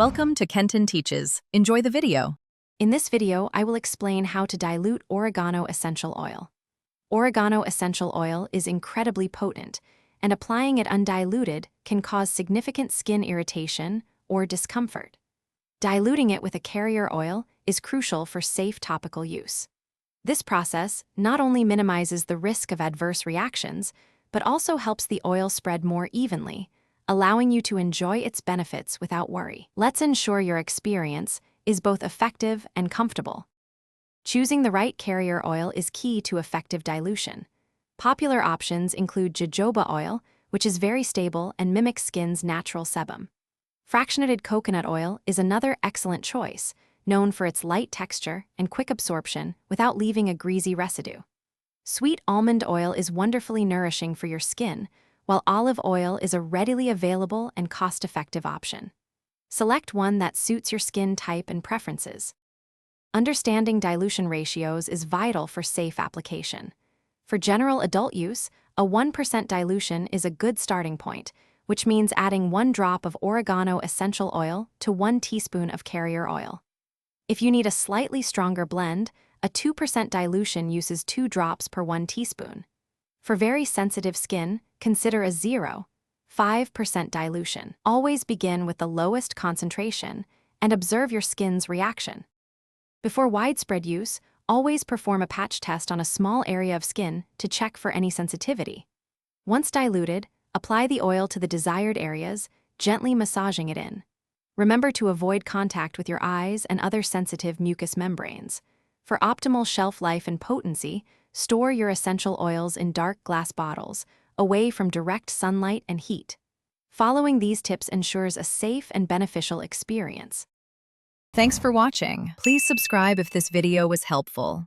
Welcome to Kenton Teaches. Enjoy the video. In this video, I will explain how to dilute oregano essential oil. Oregano essential oil is incredibly potent, and applying it undiluted can cause significant skin irritation or discomfort. Diluting it with a carrier oil is crucial for safe topical use. This process not only minimizes the risk of adverse reactions, but also helps the oil spread more evenly, allowing you to enjoy its benefits without worry. Let's ensure your experience is both effective and comfortable. Choosing the right carrier oil is key to effective dilution. Popular options include jojoba oil, which is very stable and mimics skin's natural sebum. Fractionated coconut oil is another excellent choice, known for its light texture and quick absorption without leaving a greasy residue. Sweet almond oil is wonderfully nourishing for your skin, while olive oil is a readily available and cost-effective option. Select one that suits your skin type and preferences. Understanding dilution ratios is vital for safe application. For general adult use, a 1% dilution is a good starting point, which means adding 1 drop of oregano essential oil to 1 teaspoon of carrier oil. If you need a slightly stronger blend, a 2% dilution uses 2 drops per 1 teaspoon. For very sensitive skin, consider a 0.5% dilution. Always begin with the lowest concentration and observe your skin's reaction. Before widespread use, always perform a patch test on a small area of skin to check for any sensitivity. Once diluted, apply the oil to the desired areas, gently massaging it in. Remember to avoid contact with your eyes and other sensitive mucous membranes. For optimal shelf life and potency, store your essential oils in dark glass bottles, away from direct sunlight and heat. Following these tips ensures a safe and beneficial experience. Thanks for watching. Please subscribe if this video was helpful.